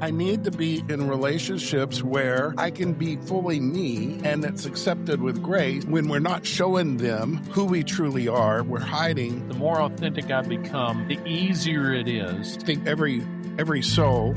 I need to be in relationships where I can be fully me and it's accepted with grace. When we're not showing them who we truly are, we're hiding. The more authentic I become, the easier it is. I think every soul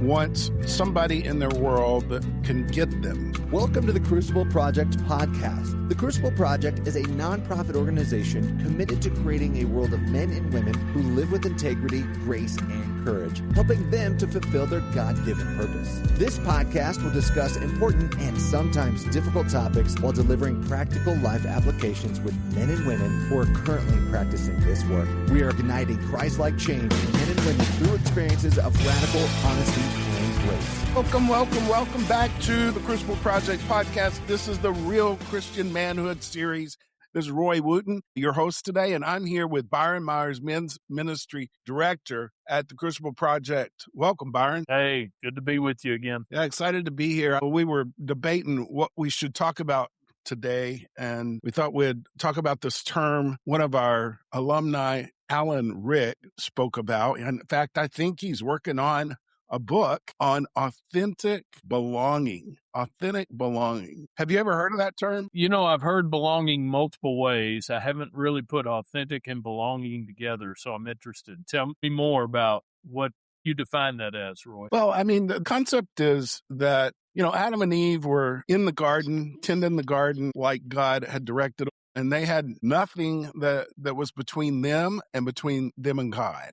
wants somebody in their world that can get them. Welcome to the Crucible Project Podcast. The Crucible Project is a nonprofit organization committed to creating a world of men and women who live with integrity, grace, and courage, helping them to fulfill their God-given purpose. This podcast will discuss important and sometimes difficult topics while delivering practical life applications with men and women who are currently practicing this work. We are igniting Christ-like change in men and women through experiences of radical honesty and grace. Welcome back to the Crucible Project Podcast. This is the Real Christian Manhood series. This is Roy Wooten, your host today, and I'm here with Byron Myers, Men's Ministry Director at the Crucible Project. Welcome, Byron. Hey, good to be with you again. Yeah, excited to be here. We were debating what we should talk about today, and we thought we'd talk about this term one of our alumni, Alan Rick, spoke about. And in fact, I think he's working on a book on authentic belonging. Authentic belonging. Have you ever heard of that term? You know, I've heard belonging multiple ways. I haven't really put authentic and belonging together, so I'm interested. Tell me more about what you define that as, Roy. Well, I mean, the concept is that, Adam and Eve were in the garden, tending the garden like God had directed, and they had nothing that was between them and God.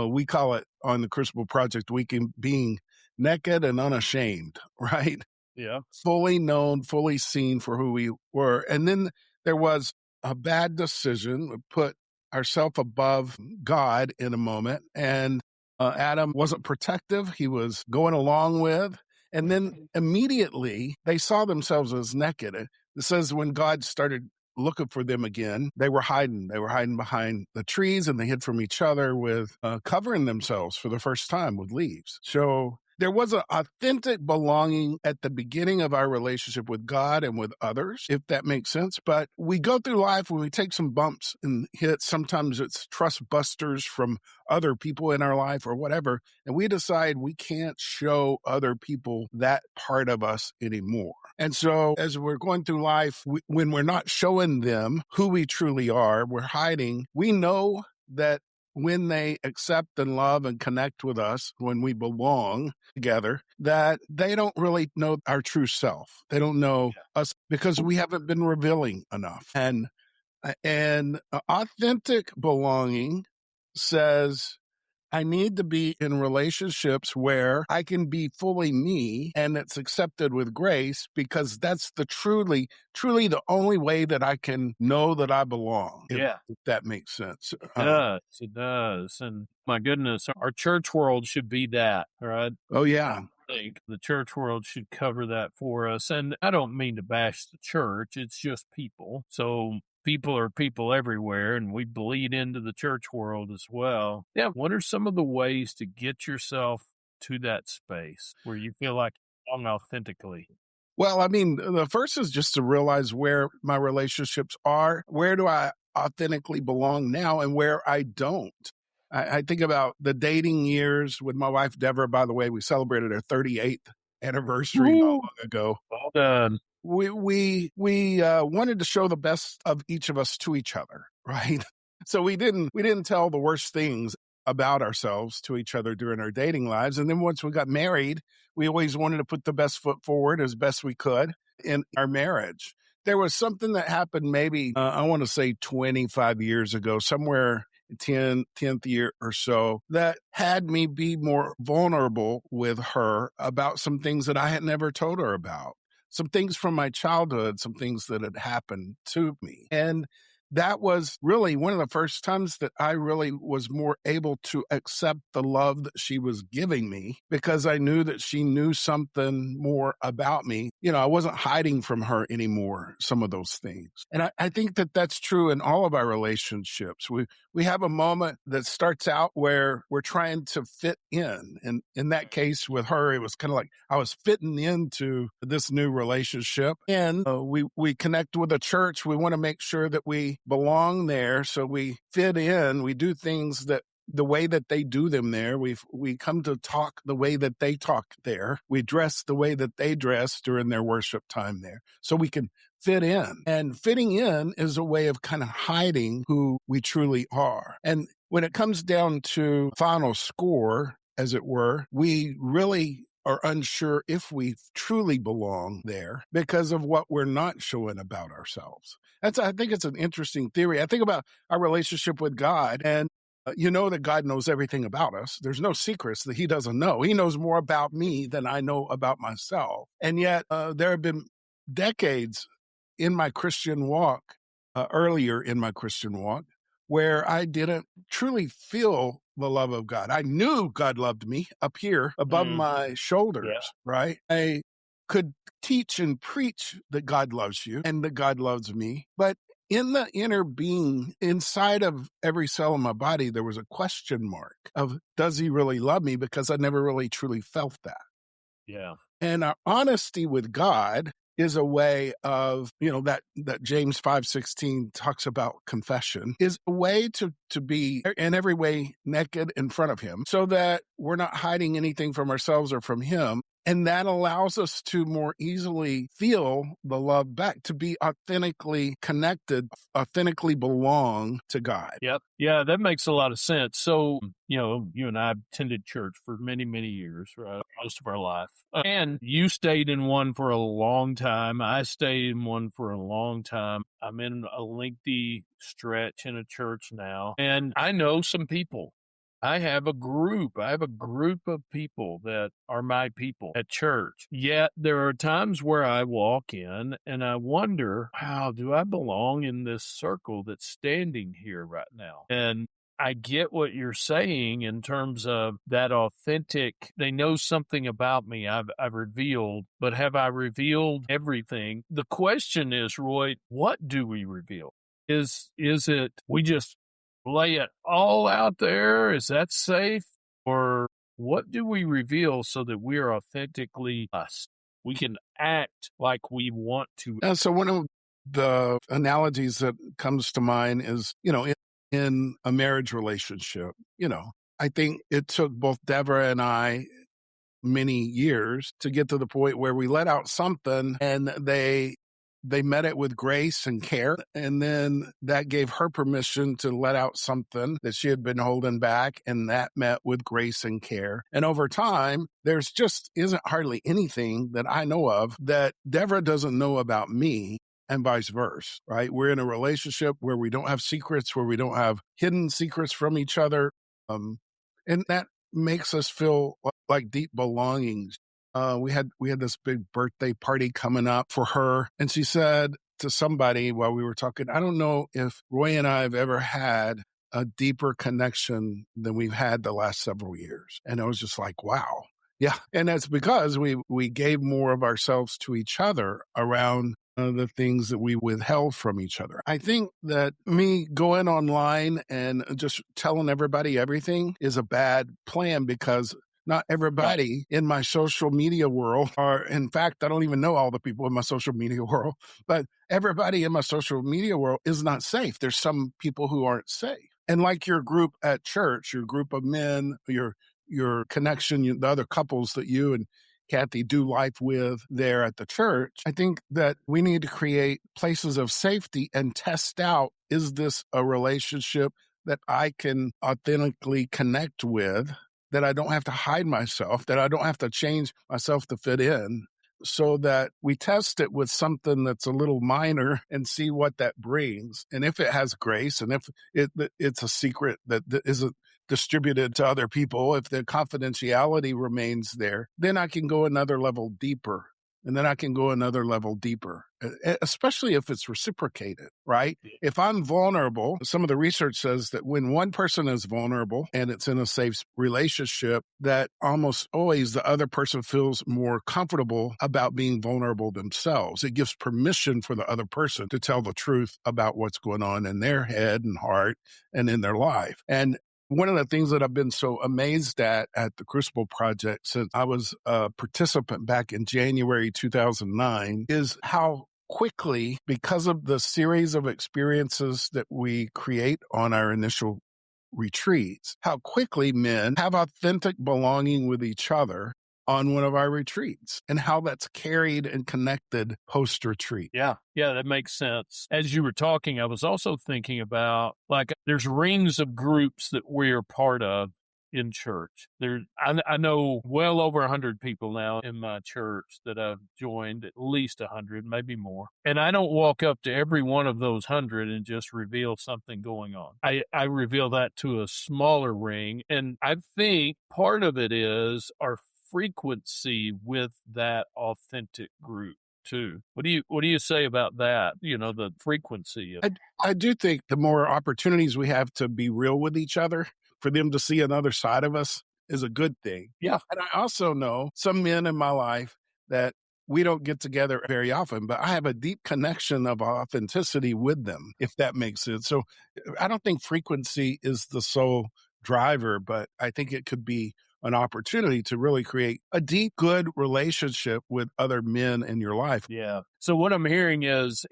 We call it on the Crucible Project Weekend being naked and unashamed, right? Yeah. Fully known, fully seen for who we were. And then there was a bad decision. We put ourselves above God in a moment. And Adam wasn't protective. He was going along with. And then immediately they saw themselves as naked. It says when God started looking for them again, they were hiding. They were hiding behind the trees, and they hid from each other with covering themselves for the first time with leaves. So there was an authentic belonging at the beginning of our relationship with God and with others, if that makes sense. But we go through life when we take some bumps and hits. Sometimes it's trust busters from other people in our life or whatever, and we decide we can't show other people that part of us anymore. And so as we're going through life, when we're not showing them who we truly are, we're hiding. We know that when they accept and love and connect with us, when we belong together, that they don't really know our true self. They don't know us because we haven't been revealing enough. And authentic belonging says, I need to be in relationships where I can be fully me and it's accepted with grace, because that's the truly the only way that I can know that I belong. If that makes sense. It does. And my goodness, our church world should be that, right? Oh, yeah. I think the church world should cover that for us. And I don't mean to bash the church. It's just people. So people are people everywhere, and we bleed into the church world as well. Yeah, what are some of the ways to get yourself to that space where you feel like you belong authentically? Well, I mean, the first is just to realize where my relationships are. Where do I authentically belong now and where I don't? I think about the dating years with my wife, Deborah. By the way, we celebrated our 38th anniversary not long ago. Well done. We wanted to show the best of each of us to each other, right? So we didn't tell the worst things about ourselves to each other during our dating lives. And then once we got married, we always wanted to put the best foot forward as best we could in our marriage. There was something that happened maybe, I want to say 25 years ago, somewhere 10th year or so, that had me be more vulnerable with her about some things that I had never told her about. Some things from my childhood, some things that had happened to me. And that was really one of the first times that I really was more able to accept the love that she was giving me, because I knew that she knew something more about me. I wasn't hiding from her anymore, some of those things. And I think that that's true in all of our relationships. We have a moment that starts out where we're trying to fit in. And in that case with her, it was kind of like I was fitting into this new relationship. And we connect with a church. We want to make sure that we belong there, so we fit in. We do things that the way that they do them there. We come to talk the way that they talk there. We dress the way that they dress during their worship time there. So we can fit in. And fitting in is a way of kind of hiding who we truly are. And when it comes down to final score, as it were, we really are unsure if we truly belong there because of what we're not showing about ourselves. I think it's an interesting theory. I think about our relationship with God, and you know that God knows everything about us. There's no secrets that he doesn't know. He knows more about me than I know about myself. And yet there have been decades in my Christian walk, earlier in my Christian walk, where I didn't truly feel the love of God. I knew God loved me up here above my shoulders, right? I could teach and preach that God loves you and that God loves me. But in the inner being, inside of every cell in my body, there was a question mark of, does he really love me? Because I never really truly felt that. Yeah. And our honesty with God is a way of, that James 5:16 talks about confession, is a way to be in every way naked in front of him so that we're not hiding anything from ourselves or from him. And that allows us to more easily feel the love back, to be authentically connected, authentically belong to God. Yep. Yeah, that makes a lot of sense. So, you and I attended church for many, many years, right? Most of our life. And you stayed in one for a long time. I stayed in one for a long time. I'm in a lengthy stretch in a church now. And I know some people. I have a group of people that are my people at church. Yet there are times where I walk in and I wonder, wow, do I belong in this circle that's standing here right now? And I get what you're saying in terms of that authentic, they know something about me I've revealed, but have I revealed everything? The question is, Roy, what do we reveal? Is it we just lay it all out there? Is that safe? Or what do we reveal so that we are authentically us? We can act like we want to. So one of the analogies that comes to mind is, in a marriage relationship, I think it took both Deborah and I many years to get to the point where we let out something and they met it with grace and care. And then that gave her permission to let out something that she had been holding back. And that met with grace and care. And over time, there's just isn't hardly anything that I know of that Deborah doesn't know about me, and vice versa, right? We're in a relationship where we don't have secrets, where we don't have hidden secrets from each other. And that makes us feel like deep belongings. We had this big birthday party coming up for her. And she said to somebody while we were talking, I don't know if Roy and I have ever had a deeper connection than we've had the last several years. And I was just like, wow. Yeah. And that's because we gave more of ourselves to each other around the things that we withheld from each other. I think that me going online and just telling everybody everything is a bad plan because not everybody in my social media world are, in fact, I don't even know all the people in my social media world, but everybody in my social media world is not safe. There's some people who aren't safe. And like your group at church, your group of men, your connection, the other couples that you and Kathy do life with there at the church, I think that we need to create places of safety and test out, is this a relationship that I can authentically connect with, that I don't have to hide myself, that I don't have to change myself to fit in, so that we test it with something that's a little minor and see what that brings. And if it has grace, and if it's a secret that isn't distributed to other people, if the confidentiality remains there, then I can go another level deeper. And then I can go another level deeper, especially if it's reciprocated, right? If I'm vulnerable, some of the research says that when one person is vulnerable and it's in a safe relationship, that almost always the other person feels more comfortable about being vulnerable themselves. It gives permission for the other person to tell the truth about what's going on in their head and heart and in their life. And one of the things that I've been so amazed at the Crucible Project since I was a participant back in January 2009 is how quickly, because of the series of experiences that we create on our initial retreats, how quickly men have authentic belonging with each other on one of our retreats and how that's carried and connected post-retreat. Yeah, that makes sense. As you were talking, I was also thinking about, like, there's rings of groups that we're part of in church. I know well over 100 people now in my church that I've joined, at least 100, maybe more. And I don't walk up to every one of those 100 and just reveal something going on. I reveal that to a smaller ring. And I think part of it is our frequency with that authentic group too. What do you say about that? The frequency of I do think the more opportunities we have to be real with each other, for them to see another side of us, is a good thing. Yeah. And I also know some men in my life that we don't get together very often, but I have a deep connection of authenticity with them, if that makes sense. So I don't think frequency is the sole driver, but I think it could be an opportunity to really create a deep, good relationship with other men in your life. Yeah. So what I'm hearing is,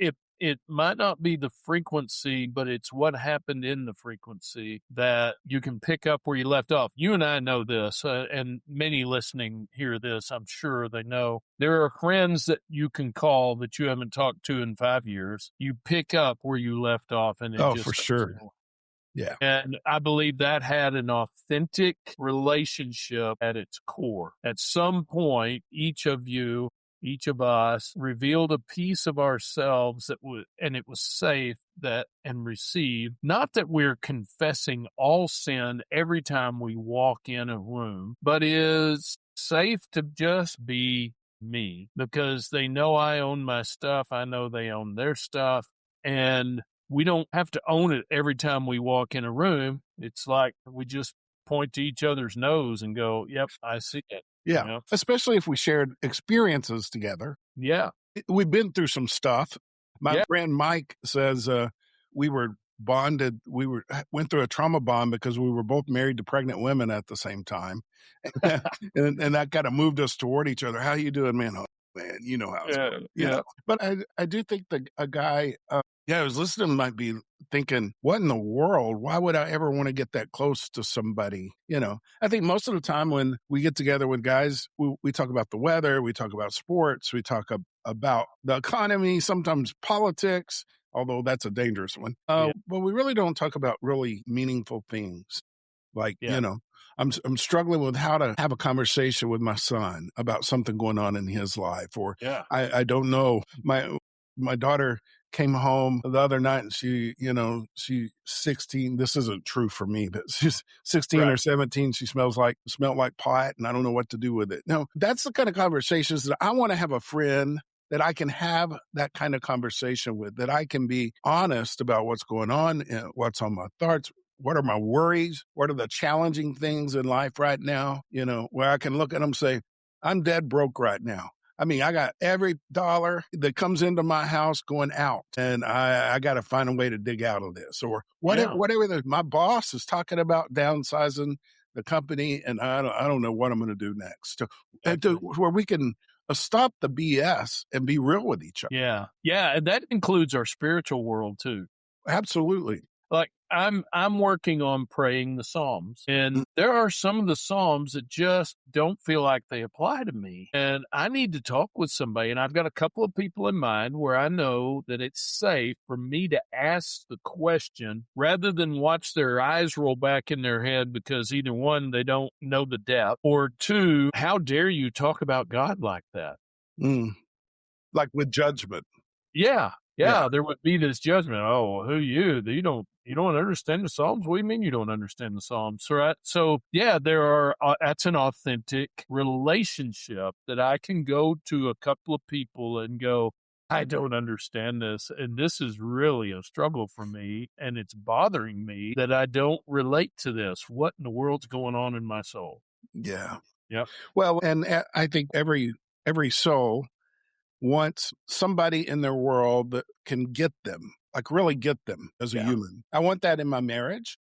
it might not be the frequency, but it's what happened in the frequency that you can pick up where you left off. You and I know this, and many listening hear this. I'm sure they know. There are friends that you can call that you haven't talked to in 5 years. You pick up where you left off, and it just for sure. Yeah. And I believe that had an authentic relationship at its core. At some point, each of us revealed a piece of ourselves and it was safe and received. Not that we're confessing all sin every time we walk in a room, but is safe to just be me, because they know I own my stuff. I know they own their stuff, and we don't have to own it every time we walk in a room. It's like we just point to each other's nose and go, yep, I see it. Yeah. Especially if we shared experiences together. Yeah. We've been through some stuff. My friend Mike says we were bonded. We went through a trauma bond because we were both married to pregnant women at the same time. and that kind of moved us toward each other. How you doing, man? Oh, man, you know how it's going. Yeah. But I do think a guy I was listening, might be thinking, what in the world? Why would I ever want to get that close to somebody? I think most of the time when we get together with guys, we talk about the weather, we talk about sports, we talk about the economy, sometimes politics, although that's a dangerous one. But we really don't talk about really meaningful things. Like, I'm struggling with how to have a conversation with my son about something going on in his life, or I don't know. My daughter came home the other night and she's 16. This isn't true for me, but she's 16 or 17. She smelled like pot and I don't know what to do with it. No, that's the kind of conversations that I want to have a friend that I can have that kind of conversation with, that I can be honest about what's going on and what's on my thoughts. What are my worries? What are the challenging things in life right now? Where I can look at them and say, I'm dead broke right now. I mean, I got every dollar that comes into my house going out, and I got to find a way to dig out of this, or whatever. My boss is talking about downsizing the company, and I don't know what I'm going to do next. Where we can stop the BS and be real with each other. Yeah, and that includes our spiritual world too. Absolutely. Like I'm working on praying the Psalms, and there are some of the Psalms that just don't feel like they apply to me. And I need to talk with somebody, and I've got a couple of people in mind where I know that it's safe for me to ask the question rather than watch their eyes roll back in their head because either one, they don't know the depth, or two, how dare you talk about God like that? Like with judgment. Yeah, there would be this judgment. Oh, who you? You don't understand the Psalms? What do you mean you don't understand the Psalms? Right? So, there are, that's an authentic relationship that I can go to a couple of people and go, I don't understand this. And this is really a struggle for me. And it's bothering me that I don't relate to this. What in the world's going on in my soul? Yeah. Yep. Well, and I think every soul wants somebody in their world that can get them, like really get them as a human. I want that in my marriage.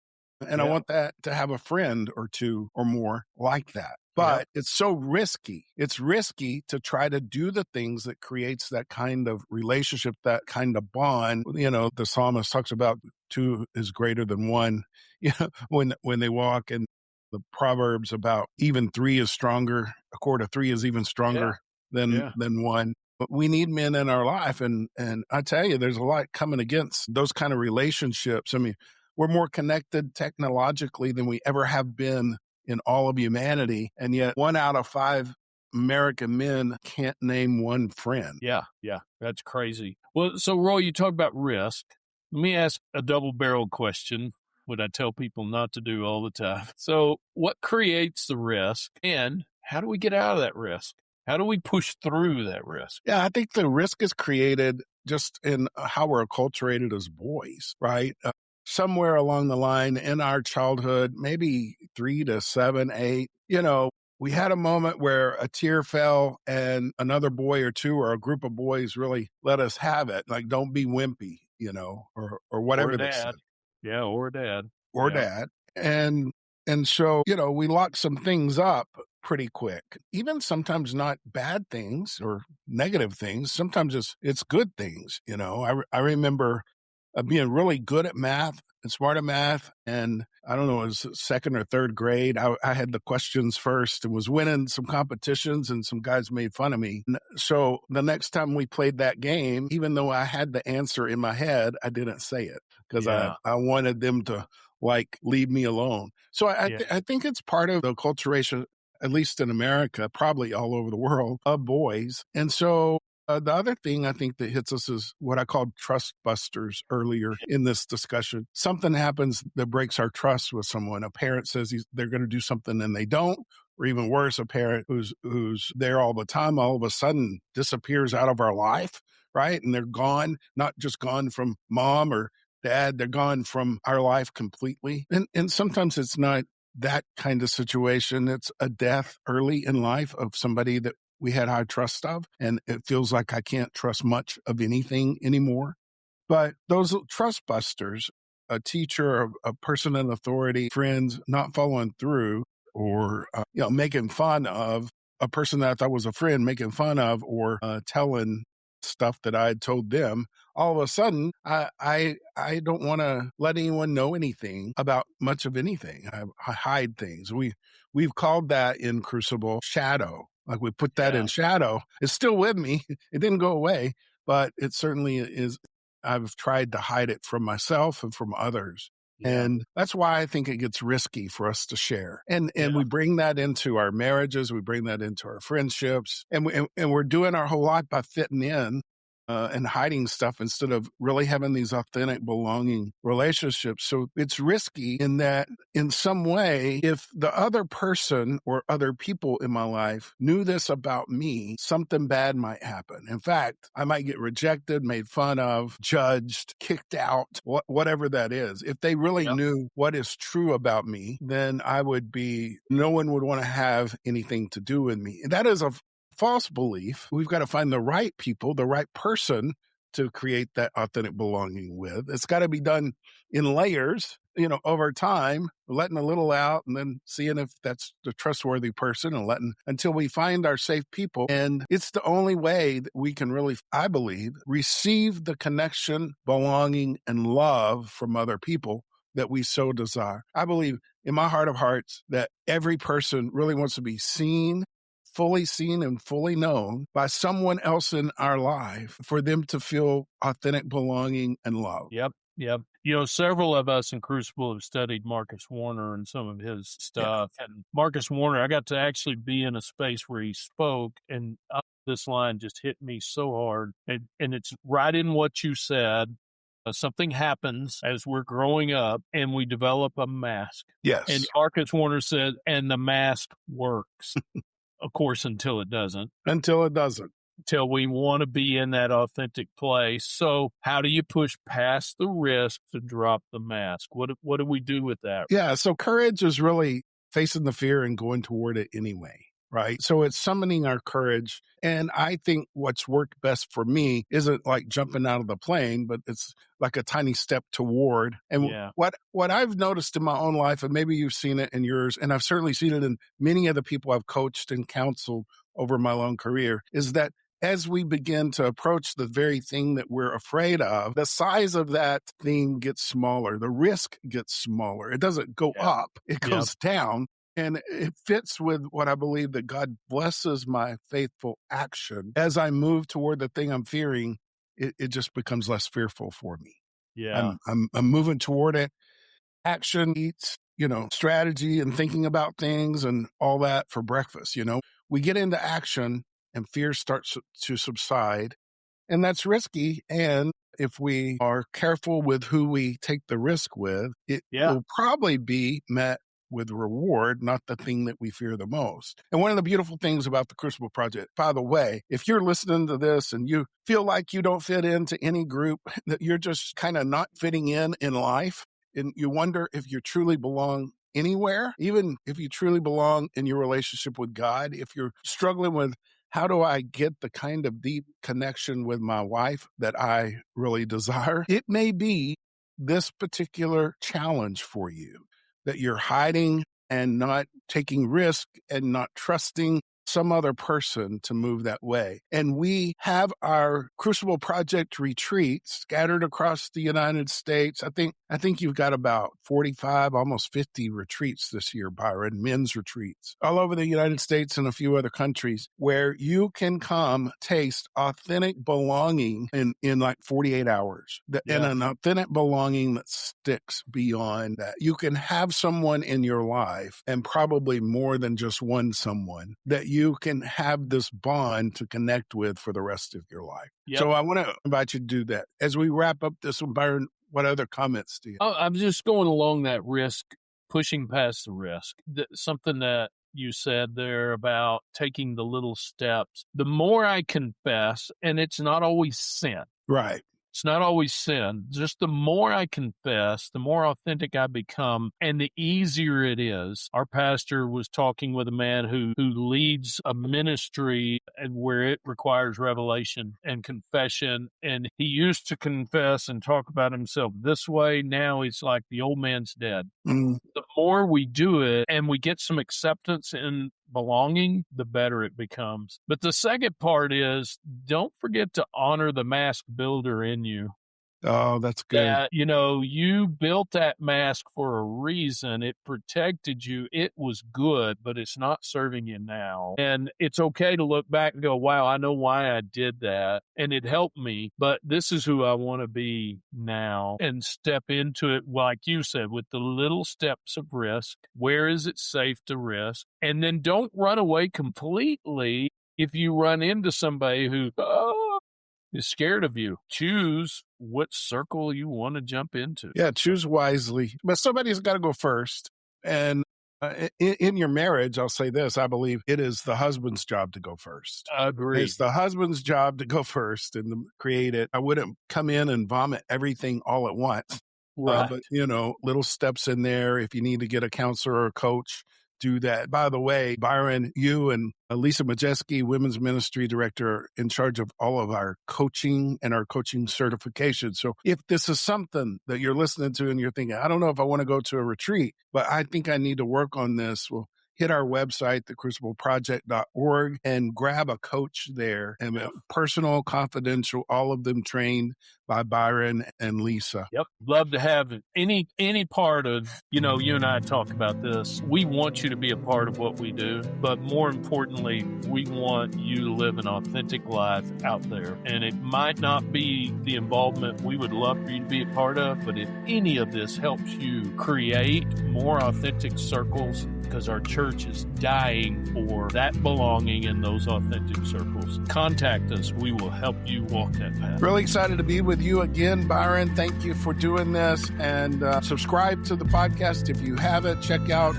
And I want that to have a friend or two or more like that. But it's so risky. It's risky to try to do the things that creates that kind of relationship, that kind of bond. The psalmist talks about two is greater than one, when they walk, and the Proverbs about even three is stronger. A cord of three is even stronger than one. But we need men in our life. And I tell you, there's a lot coming against those kind of relationships. I mean, we're more connected technologically than we ever have been in all of humanity. And yet 1 out of 5 American men can't name one friend. Yeah. That's crazy. Well, so Roy, you talk about risk. Let me ask a double-barreled question, what I tell people not to do all the time. So what creates the risk, and how do we get out of that risk? How do we push through that risk? Yeah, I think the risk is created just in how we're acculturated as boys, right? Somewhere along the line in our childhood, maybe 3 to 7, 8, we had a moment where a tear fell and another boy or two or a group of boys really let us have it. Like, don't be wimpy, or whatever they said. Yeah, or dad. Or dad. And so, we lock some things up pretty quick. Even sometimes not bad things or negative things. Sometimes it's good things. I remember being really good at math and smart at math. And I don't know, it was second or third grade. I had the questions first and was winning some competitions, and some guys made fun of me. So the next time we played that game, even though I had the answer in my head, I didn't say it because I wanted them to leave me alone. So I think it's part of the acculturation, at least in America, probably all over the world, of boys. And so the other thing I think that hits us is what I called trust busters earlier in this discussion. Something happens that breaks our trust with someone. A parent says they're going to do something and they don't, or even worse, a parent who's there all the time, all of a sudden disappears out of our life, right? And they're gone, not just gone from mom or dad, they're gone from our life completely. And sometimes it's not that kind of situation. It's a death early in life of somebody that we had high trust of, and it feels like I can't trust much of anything anymore. But those trust busters, a teacher, a person in authority, friends not following through, or making fun of a person that I thought was a friend, making fun of, or telling stuff that I had told them, all of a sudden, I don't want to let anyone know anything about much of anything. I hide things. We've called that in Crucible shadow. Like, we put that in shadow. It's still with me. It didn't go away, but it certainly is. I've tried to hide it from myself and from others. Yeah. And that's why I think it gets risky for us to share. And we bring that into our marriages. We bring that into our friendships. And we're doing our whole life by fitting in and hiding stuff instead of really having these authentic, belonging relationships. So it's risky in that, in some way, if the other person or other people in my life knew this about me, something bad might happen. In fact, I might get rejected, made fun of, judged, kicked out, whatever that is. If they really knew what is true about me, then no one would want to have anything to do with me. And that is a false belief. We've got to find the right people, the right person to create that authentic belonging with. It's got to be done in layers, over time, letting a little out and then seeing if that's the trustworthy person and letting until we find our safe people. And it's the only way that we can really, I believe, receive the connection, belonging, and love from other people that we so desire. I believe in my heart of hearts that every person really wants to be fully seen and fully known by someone else in our life for them to feel authentic belonging and love. Yep. Several of us in Crucible have studied Marcus Warner and some of his stuff. Yeah. And Marcus Warner, I got to actually be in a space where he spoke, and this line just hit me so hard. And it's right in what you said. Something happens as we're growing up and we develop a mask. Yes. And Marcus Warner said, and the mask works. Of course, until it doesn't. Until we want to be in that authentic place. So how do you push past the risk to drop the mask? What do we do with that? Yeah, so courage is really facing the fear and going toward it anyway. right? So it's summoning our courage. And I think what's worked best for me isn't like jumping out of the plane, but it's like a tiny step toward. And what I've noticed in my own life, and maybe you've seen it in yours, and I've certainly seen it in many of the people I've coached and counseled over my long career, is that as we begin to approach the very thing that we're afraid of, the size of that thing gets smaller. The risk gets smaller. It doesn't go up, it goes down. And it fits with what I believe, that God blesses my faithful action. As I move toward the thing I'm fearing, it just becomes less fearful for me. Yeah. I'm moving toward it. Action eats, strategy and thinking about things and all that for breakfast. We get into action and fear starts to subside, and that's risky. And if we are careful with who we take the risk with, it will probably be met with reward, not the thing that we fear the most. And one of the beautiful things about the Crucible Project, by the way, if you're listening to this and you feel like you don't fit into any group, that you're just kind of not fitting in life, and you wonder if you truly belong anywhere, even if you truly belong in your relationship with God, if you're struggling with, how do I get the kind of deep connection with my wife that I really desire? It may be this particular challenge for you, that you're hiding and not taking risk and not trusting some other person to move that way. And we have our Crucible Project retreats scattered across the United States. I think you've got about 45, almost 50 retreats this year, Byron, men's retreats, all over the United States and a few other countries, where you can come taste authentic belonging in like 48 hours, and an authentic belonging that sticks beyond that. You can have someone in your life, and probably more than just one someone, that you can have this bond to connect with for the rest of your life. So I want to invite you to do that. As we wrap up this one, Byron, what other comments do you have? I'm just going along that risk, pushing past the risk. Something that you said there about taking the little steps. The more I confess, and it's not always sin. Right. It's not always sin. Just the more I confess, the more authentic I become, and the easier it is. Our pastor was talking with a man who leads a ministry where it requires revelation and confession, and he used to confess and talk about himself this way. Now he's like, the old man's dead. The more we do it and we get some acceptance and belonging, the better it becomes. But the second part is, don't forget to honor the mask builder in you. Oh, that's good. You built that mask for a reason. It protected you. It was good, but it's not serving you now. And it's okay to look back and go, wow, I know why I did that. And it helped me, but this is who I want to be now. And step into it, like you said, with the little steps of risk. Where is it safe to risk? And then don't run away completely if you run into somebody who, is scared of you. Choose what circle you want to jump into. Yeah, choose wisely. But somebody's got to go first. And in your marriage, I'll say this, I believe it is the husband's job to go first. I agree. It's the husband's job to go first and to create it. I wouldn't come in and vomit everything all at once. Right. But, little steps in there. If you need to get a counselor or a coach, do that. By the way, Byron, you and Lisa Majeski, Women's Ministry Director, are in charge of all of our coaching and our coaching certification. So if this is something that you're listening to and you're thinking, I don't know if I want to go to a retreat, but I think I need to work on this, well, hit our website, thecrucibleproject.org, and grab a coach there, and personal, confidential, all of them trained by Byron and Lisa. Yep. Love to have any part of, you and I talk about this. We want you to be a part of what we do, but more importantly, we want you to live an authentic life out there. And it might not be the involvement we would love for you to be a part of, but if any of this helps you create more authentic circles, because our church is dying for that belonging in those authentic circles, contact us. We will help you walk that path. Really excited to be with you again, Byron. Thank you for doing this. And subscribe to the podcast if you haven't. Check out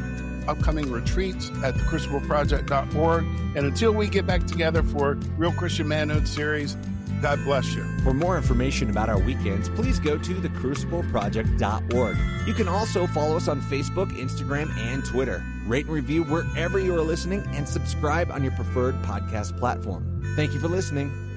upcoming retreats at thecrucibleproject.org. And until we get back together for Real Christian Manhood series, God bless you. For more information about our weekends, please go to thecrucibleproject.org. You can also follow us on Facebook, Instagram, and Twitter. Rate and review wherever you are listening, and subscribe on your preferred podcast platform. Thank you for listening.